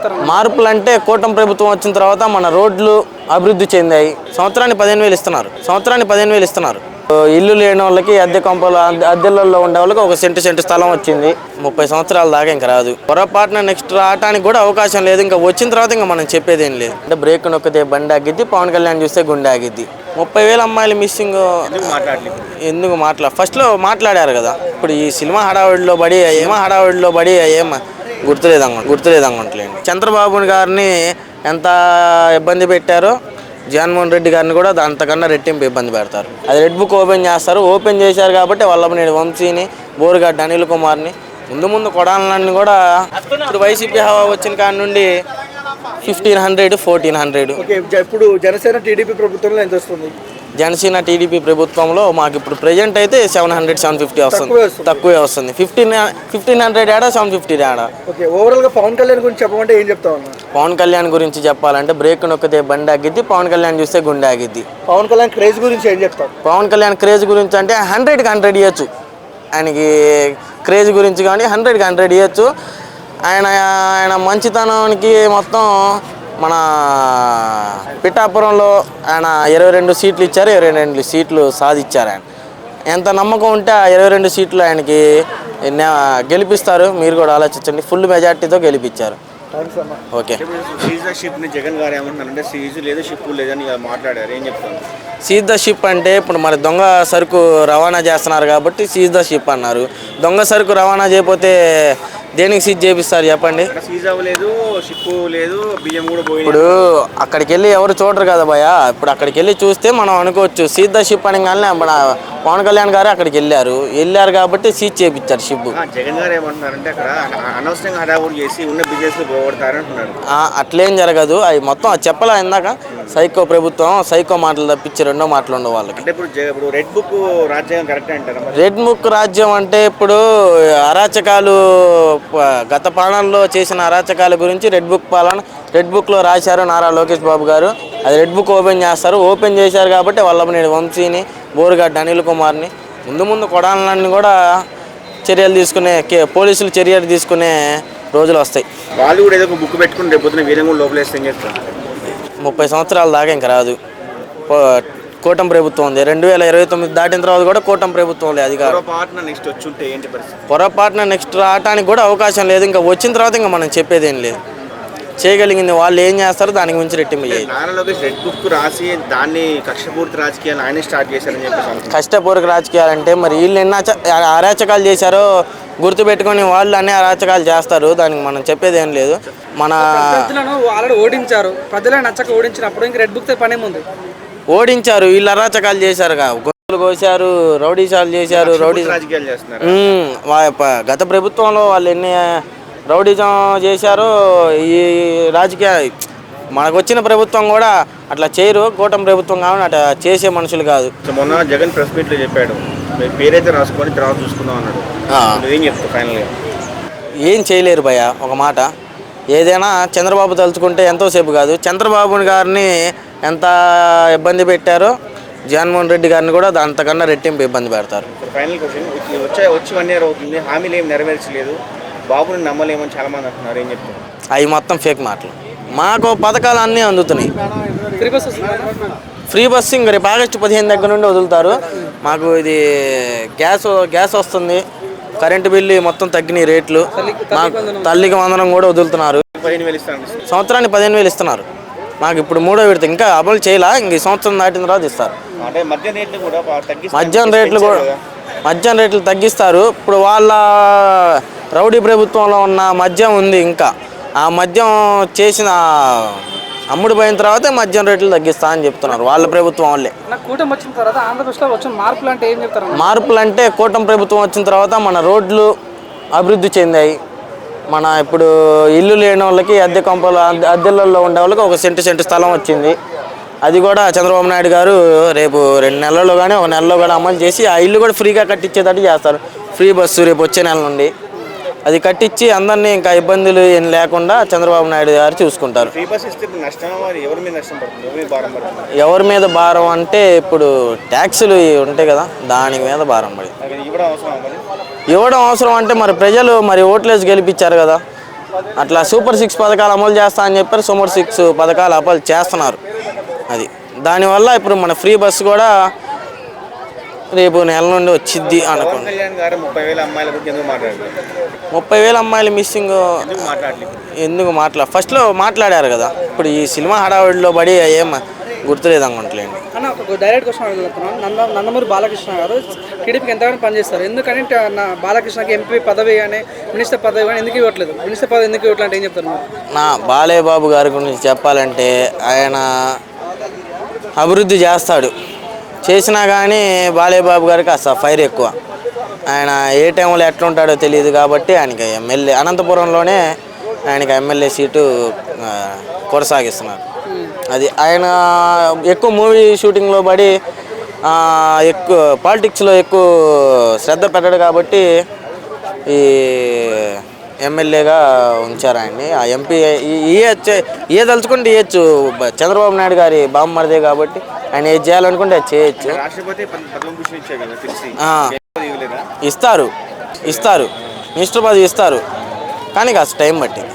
మార్పులు అంటే కూటమి ప్రభుత్వం వచ్చిన తర్వాత మన రోడ్లు అభివృద్ధి చెందాయి. సంవత్సరానికి 15,000 ఇస్తున్నారు. ఇల్లు లేని వాళ్ళకి అద్దె కొంపలు అద్దెల్లో ఉండే వాళ్ళకి ఒక సెంటు స్థలం వచ్చింది. 30 సంవత్సరాల దాకా ఇంకా రాదు. పొరపాటున నెక్స్ట్ రావడానికి కూడా అవకాశం లేదు. ఇంకా వచ్చిన తర్వాత ఇంకా మనం చెప్పేది ఏం లేదు. అంటే బ్రేక్ నొక్కితే బండి ఆగిద్ది, పవన్ కళ్యాణ్ చూస్తే గుండె ఆగిద్ది. 30,000 అమ్మాయిలు మిస్సింగ్ ఎందుకు ఫస్ట్లో మాట్లాడారు కదా. ఇప్పుడు ఈ సినిమా హడావుడిలో పడి ఏం గుర్తులేదనుకుంటలేండి. చంద్రబాబు గారిని ఎంత ఇబ్బంది పెట్టారో జగన్మోహన్ రెడ్డి గారిని కూడా అంతకన్నా రెట్టింపు ఇబ్బంది పెడతారు. అది రెడ్ బుక్ ఓపెన్ చేస్తారు. ఓపెన్ చేశారు కాబట్టి వల్లభనేని వంశీని, బోరుగడ్డ అనిల్ కుమార్ని, ముందు కొడాలని కూడా ఇప్పుడు వైసీపీ హవా వచ్చిన కాడి నుండి 1,500, 1,400. ఇప్పుడు జనసేన టీడీపీ ప్రభుత్వంలో ఎంత వస్తుంది? జనసేన టీడీపీ ప్రభుత్వంలో మాకు ఇప్పుడు ప్రజెంట్ అయితే 700, 750 వస్తుంది. తక్కువే వస్తుంది. 1,500 ఏడా, 750 ఏడా. ఓవరాల్ గా పవన్ కళ్యాణ్ గురించి చెప్పమంటే ఏం చెప్తా ఉన్నా? పవన్ కళ్యాణ్ గురించి చెప్పాలంటే బ్రేక్ నొక్కితే బండి ఆగిద్ది, పవన్ కళ్యాణ్ చూస్తే గుండె ఆగిద్ది. పవన్ కళ్యాణ్ క్రేజ్ గురించి ఏం చెప్తాం? పవన్ కళ్యాణ్ క్రేజ్ గురించి అంటే 100కి 100 ఇవ్వచ్చు. ఆయనకి క్రేజ్ గురించి కానీ 100కి 100 ఇవ్వచ్చు. ఆయన మంచితనానికి మొత్తం మన పిఠాపురంలో ఆయన 22 సీట్లు ఇచ్చారు. 22 సీట్లు సాధించారు. ఆయన ఎంత నమ్మకం ఉంటే ఆ 22 సీట్లు ఆయనకి గెలిపిస్తారు. మీరు కూడా ఆలోచించండి. ఫుల్ మెజార్టీతో గెలిపించారు. ఓకే. జగన్ గారు ఏమంటున్నారంటే సీజు లేదు, షిప్ లేదని మాట్లాడారు. ఏం చెప్తాను? సీజ్ ద షిప్ అంటే ఇప్పుడు మరి దొంగ సరుకు రవాణా చేస్తున్నారు కాబట్టి సీజ్ ద షిప్ అన్నారు. దొంగ సరుకు రవాణా చేయకపోతే దేనికి సీజ్ చేపిస్తారు చెప్పండి? ఇప్పుడు అక్కడికి వెళ్ళి ఎవరు చూడరు కదా భయ. ఇప్పుడు అక్కడికి వెళ్ళి చూస్తే మనం అనుకోవచ్చు సీజ్ ద షిప్ అని. కానీ మన పవన్ కళ్యాణ్ గారు అక్కడికి వెళ్ళారు కాబట్టి సీజ్ చేయించారు షిప్. జగన్ గారు ఏమంటున్నారంటే అక్కడ అనవసరంగా హడావుడి చేసి ఉన్న బిజినెస్ పోగొడతారంటున్నారు. అట్లేం జరగదు. అవి మొత్తం చెప్పలా ఇందాక. సైకో ప్రభుత్వం, సైకో మాటలు తప్పించి రెండో మాటలు ఉండవు వాళ్ళకి. అంటే ఇప్పుడు రెడ్ బుక్ రాజ్యాంగం కరెక్ట్ అంటారా? రెడ్ బుక్ రాజ్యం అంటే ఇప్పుడు అరాచకాలు, గత పాలనలో చేసిన అరాచకాల గురించి రెడ్ బుక్లో రాశారు నారా లోకేష్ బాబు గారు. అది రెడ్ బుక్ ఓపెన్ చేస్తారు. ఓపెన్ చేశారు కాబట్టి వల్లభనేని వంశీని, బోరుగడ్డ అనిల్ కుమార్ని, ముందు కొడాలని కూడా పోలీసులు చర్యలు తీసుకునే రోజులు వస్తాయి. వాళ్ళు కూడా ఏదో ఒక బుక్ పెట్టుకుని రేపు వీళ్ళని కూడా లోపలేస్తే 30 సంవత్సరాల దాకా ఇంకా రాదు. కూటమి ప్రభుత్వం ఉంది. 2029 దాటిన తర్వాత కూడా కూటమి ప్రభుత్వం లేదు. అది కాదు పొరపాటున నెక్స్ట్ రావడానికి కూడా అవకాశం లేదు. ఇంకా వచ్చిన తర్వాత ఇంకా మనం చెప్పేది ఏం లేదు. చేయగలిగింది వాళ్ళు ఏం చేస్తారో దానికి మించి రెట్టింపు చేయాలి. రెడ్ బుక్ రాసి దాన్ని కక్షపూరిత రాజకీయాలు ఆయన స్టార్ట్ చేశారని చెప్పి. కష్టపూరిత రాజకీయాలు అంటే మరి వీళ్ళు ఎన్ని అరాచకాలు చేశారో గుర్తుపెట్టుకొని వాళ్ళు అన్ని అరాచకాలు చేస్తారు. దానికి మనం చెప్పేది ఏం లేదు. మన ఆల్రెడీ ఓడించారు. ప్రజలే నచ్చక ఓడించినప్పుడు ఇంక రెడ్ బుక్ పనే ముందు ఓడించారు. వీళ్ళు అరాచకాలు చేశారు, గొంతులు కోసారు, రౌడీసాలు చేశారు. రాజకీయాలు చేస్తున్నారు. గత ప్రభుత్వంలో వాళ్ళు ఎన్ని రౌడీజం చేశారో ఈ రాజకీయ మనకు వచ్చిన ప్రభుత్వం కూడా అట్లా చేయరు. కూటమి ప్రభుత్వం కావాలి అట్లా చేసే మనుషులు కాదు. మొన్న జగన్ ప్రెస్ మీట్లో చెప్పాడు, మీ పేరైతే రాసుకొని తర్వాత చూసుకుందాం అన్నాడు. ఏం చెప్తావు ఫైనల్గా? ఏం చేయలేరు భయ్య. ఒక మాట, ఏదైనా చంద్రబాబు తలుచుకుంటే ఎంతోసేపు కాదు. చంద్రబాబు గారిని ఎంత ఇబ్బంది పెట్టారో జగన్మోహన్ రెడ్డి గారిని కూడా అంతకన్నా రెట్టింపు ఇబ్బంది పెడతారు. ఫైనల్ క్వశ్చన్, వచ్చి 1 year అవుతుంది, హామీలు ఏమి నెరవేర్చలేదు, బాబుని నమ్మలేమని చాలా మంది అంటున్నారు. ఏం చెప్తారు? అవి మొత్తం ఫేక్ మాటలు. మాకు పథకాలు అన్నీ అందుతున్నాయి. ఫ్రీ బస్సు ఇంక రేపు ఆగస్టు 15 దగ్గర నుండి వదులుతారు. మాకు ఇది గ్యాస్ వస్తుంది. కరెంటు బిల్లు మొత్తం తగ్గినాయి రేట్లు. మాకు తల్లికి వందనం కూడా వదులుతున్నారు. సంవత్సరానికి 15,000 ఇస్తున్నారు. మాకు ఇప్పుడు 3వ విడత ఇంకా అమలు చేయాల. ఇంక ఈ సంవత్సరం దాటిన తర్వాత ఇస్తారు. మద్యం రేట్లు తగ్గిస్తారు. ఇప్పుడు వాళ్ళ రౌడీ ప్రభుత్వంలో ఉన్న మద్యం ఉంది. ఇంకా ఆ మద్యం చేసిన అమ్ముడు పోయిన తర్వాత మద్యం రేట్లు తగ్గిస్తా అని చెప్తున్నారు వాళ్ళ ప్రభుత్వం వాళ్ళే. కూటమి వచ్చిన తర్వాత ఆంధ్రప్రదేశ్లో వచ్చిన మార్పులు అంటే ఏం చెప్తారు? మార్పులు అంటే కూటమి ప్రభుత్వం వచ్చిన తర్వాత మన రోడ్లు అభివృద్ధి చెందాయి. మన ఇప్పుడు ఇల్లు లేని వాళ్ళకి అద్దె కొంపలు అద్దెల్లో ఉండే వాళ్ళకి ఒక సెంటు స్థలం వచ్చింది. అది కూడా చంద్రబాబు నాయుడు గారు రేపు 2 నెలల్లో కానీ 1 నెలలో కానీ అమలు చేసి ఆ ఇల్లు కూడా ఫ్రీగా కట్టించేటట్టు చేస్తారు. ఫ్రీ బస్సు రేపు వచ్చే నెల నుండి అది కట్టించి అందరినీ ఇంకా ఇబ్బందులు ఏం లేకుండా చంద్రబాబు నాయుడు గారు చూసుకుంటారు. ఎవరి మీద భారం అంటే ఇప్పుడు ట్యాక్సులు ఉంటాయి కదా, దాని మీద భారం పడి ఇవ్వడం అవసరం అంటే మరి ప్రజలు ఓట్లేసి గెలిపించారు కదా. అట్లా సూపర్ 6 పథకాలు అమలు చేస్తా అని చెప్పారు. సూపర్ 6 పథకాలు అమలు చేస్తున్నారు. అది దానివల్ల ఇప్పుడు మన ఫ్రీ బస్సు కూడా రేపు నెల నుండి వచ్చిద్ది పవన్ అనుకోండి. కళ్యాణ్ గారు 30,000 అమ్మాయిల గురించి ఎందుకు మాట్లాడలేదు? 30,000 అమ్మాయిలు మిస్సింగ్ ఎందుకు మాట్లాడలేదు? ఎందుకు ఫస్ట్లో మాట్లాడారు కదా. ఇప్పుడు ఈ సినిమా హడావిడిలో పడి ఏం గుర్తులేదు అనుకుంటలేండి. అన్న ఒక డైరెక్ట్ క్వశ్చన్ అడుగుతున్నాను. నందమూరి బాలకృష్ణ గారు టీడీపీకి ఎంతగానో పనిచేస్తారు. ఎందుకంటే నా బాలకృష్ణకి ఎంపీ పదవి కానీ మినిస్టర్ పదవి కానీ ఎందుకు ఇవ్వట్లేదు? మినిస్టర్ పదవి ఎందుకు ఇవ్వట్లేదు అంటే ఏం చెప్తారు మీరు? నా బాలయ్య బాబు గారి గురించి చెప్పాలంటే ఆయన అభివృద్ధి చేస్తాడు. చేసినా కానీ బాలయ్య బాబు గారికి అసలు ఫైర్ ఎక్కువ. ఆయన ఏ టైంలో ఎట్లుంటాడో తెలియదు కాబట్టి ఆయనకి ఎమ్మెల్యే అనంతపురంలోనే ఆయనకి ఎమ్మెల్యే సీటు కొనసాగిస్తున్నారు. అది ఆయన ఎక్కువ మూవీ షూటింగ్లో పడి ఎక్కువ పాలిటిక్స్లో ఎక్కువ శ్రద్ధ పెట్టాడు కాబట్టి ఈ ఎమ్మెల్యేగా ఉంచారు ఆయన్ని. ఆ ఎంపీ ఏ తలుచుకుంటే ఇవ్వచ్చు. చంద్రబాబు నాయుడు గారి బామ్మరిదే కాబట్టి ఆయన ఏది చేయాలనుకుంటే అది చేయొచ్చు. రాష్ట్రపతి పద్మభూషణ్ ఇచ్చారు కదా తెలిసి ఇస్తారు మినిస్టర్ పదవి ఇస్తారు కానీ కాస్త టైం పట్టింది.